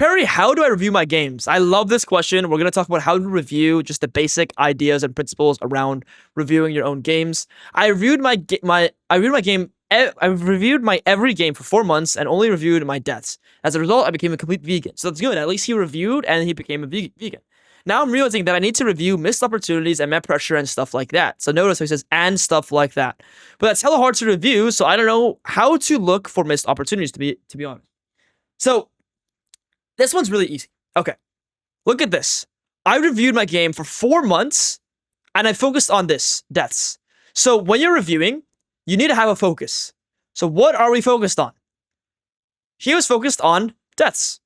Perry, how do I review my games? I love this question. We're going to talk about how to review, just the basic ideas and principles around reviewing your own games. I reviewed my every game for 4 months and only reviewed my deaths. As a result, I became a complete vegan. So that's good. At least he reviewed and he became a vegan. Now I'm realizing that I need to review missed opportunities and met pressure and stuff like that. So notice how he says and stuff like that. But that's hella hard to review, so I don't know how to look for missed opportunities, to be honest. So this one's really easy. Okay, look at this. I reviewed my game for 4 months, and I focused on this, deaths. So when you're reviewing, you need to have a focus. So what are we focused on? He was focused on deaths.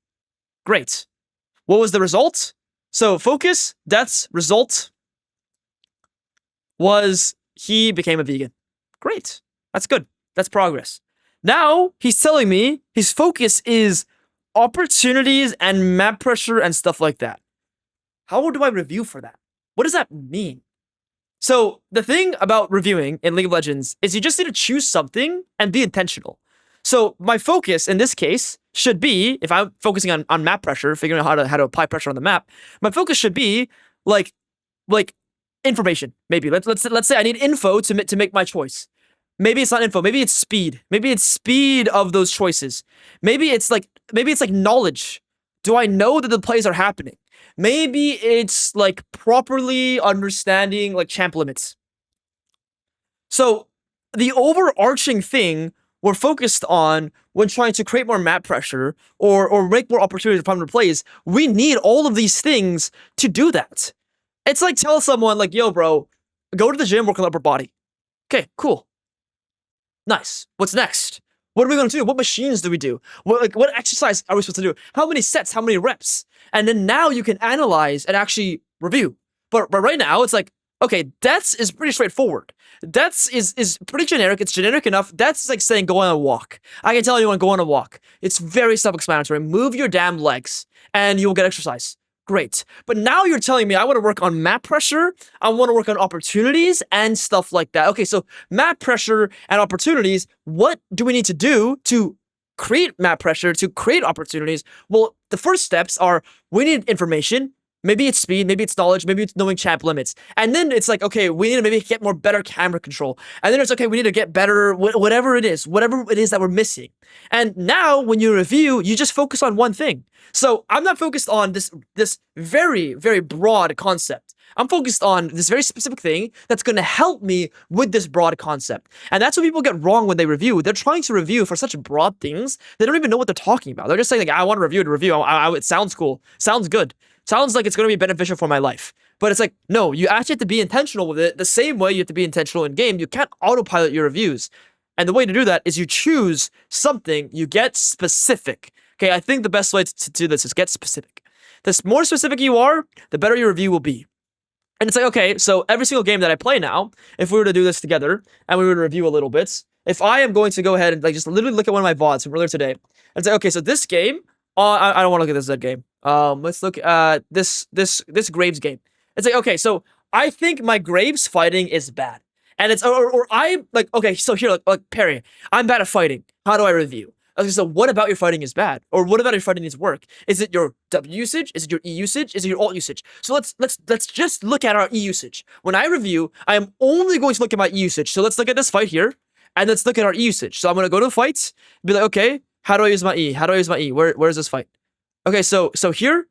Great. What was the result? So focus, deaths, result was he became a vegan. Great. That's good. That's progress. Now he's telling me his focus is opportunities and map pressure and stuff like that. How do I review for that? What does that mean? So the thing about reviewing in League of Legends is you just need to choose something and be intentional. So my focus in this case should be, if I'm focusing on map pressure, figuring out how to apply pressure on the map, my focus should be like information. Maybe let's say I need info to make my choice. Maybe it's not info. Maybe it's speed. Maybe it's speed of those choices. Maybe it's like knowledge. Do I know that the plays are happening? Maybe it's like properly understanding like champ limits. So the overarching thing we're focused on when trying to create more map pressure or make more opportunities for primary plays, we need all of these things to do that. It's like tell someone like, yo, bro, go to the gym, work on upper body. Okay, cool. Nice. What's next? What are we going to do? What machines do we do? What exercise are we supposed to do? How many sets? How many reps? And then now you can analyze and actually review. But right now, it's like, okay, deaths is pretty straightforward. Deaths is pretty generic. It's generic enough. Deaths is like saying go on a walk. I can tell anyone go on a walk. It's very self-explanatory. Move your damn legs and you'll get exercise. Great. But now you're telling me I want to work on map pressure, I want to work on opportunities and stuff like that. Okay, so map pressure and opportunities, what do we need to do to create map pressure, to create opportunities? Well, the first steps are we need information. Maybe it's speed, maybe it's knowledge, maybe it's knowing champ limits. And then it's like, okay, we need to maybe get more better camera control. And then it's okay, we need to get better, whatever it is that we're missing. And now when you review, you just focus on one thing. So I'm not focused on this very, very broad concept. I'm focused on this very specific thing that's going to help me with this broad concept. And that's what people get wrong when they review. They're trying to review for such broad things, they don't even know what they're talking about. They're just saying, like, I want to review to review. It sounds cool. Sounds good. Sounds like it's going to be beneficial for my life. But it's like, no, you actually have to be intentional with it the same way you have to be intentional in game. You can't autopilot your reviews. And the way to do that is you choose something, you get specific. Okay, I think the best way to do this is get specific. The more specific you are, the better your review will be. And it's like, okay, so every single game that I play now, if we were to do this together and we were to review a little bit, if I am going to go ahead and like just literally look at one of my VODs from earlier today and say, okay, so this game, I don't want to look at this game. Let's look at this Graves game. It's like, okay, so I think my Graves fighting is bad. And it's, or I, like, okay, so here, like Perry, I'm bad at fighting. How do I review? Okay, so what about your fighting is bad? Or what about your fighting needs work? Is it your W usage? Is it your E usage? Is it your alt usage? So let's just look at our E usage. When I review, I am only going to look at my E usage. So let's look at this fight here, and let's look at our E usage. So I'm gonna go to the fights, be like, okay, how do I use my E? How do I use my E? Where's this fight? Okay, so here,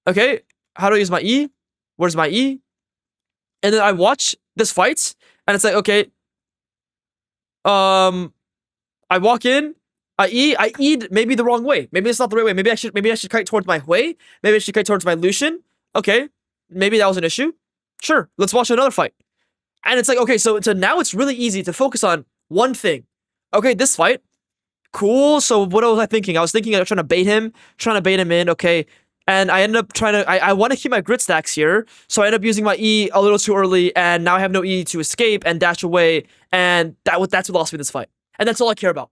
okay, how do I use my E? Where's my E? And then I watch this fight, and it's like, okay, I walk in, I E maybe the wrong way. Maybe it's not the right way. Maybe I should kite towards my Hui. Maybe I should kite towards my Lucian. Okay, maybe that was an issue. Sure, let's watch another fight. And it's like, okay, so now it's really easy to focus on one thing. Okay, this fight, cool. So what was I thinking? I was thinking of trying to bait him in. Okay, and I ended up trying to. I want to keep my grit stacks here, so I ended up using my E a little too early, and now I have no E to escape and dash away, and that's what lost me this fight. And that's all I care about.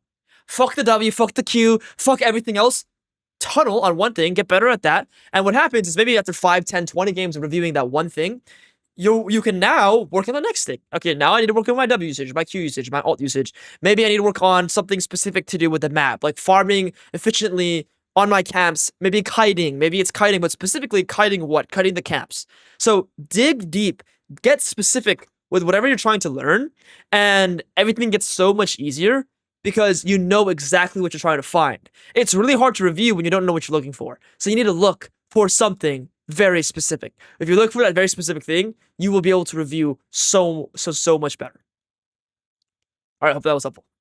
Fuck the W, fuck the Q, fuck everything else. Tunnel on one thing, get better at that. And what happens is maybe after 5, 10, 20 games of reviewing that one thing, you can now work on the next thing. Okay, now I need to work on my W usage, my Q usage, my alt usage. Maybe I need to work on something specific to do with the map, like farming efficiently on my camps. Maybe kiting. Maybe it's kiting, but specifically kiting what? Kiting the camps. So dig deep. Get specific with whatever you're trying to learn, and everything gets so much easier because you know exactly what you're trying to find. It's really hard to review when you don't know what you're looking for. So you need to look for something very specific. If you look for that very specific thing, you will be able to review so much better. All right, hope that was helpful.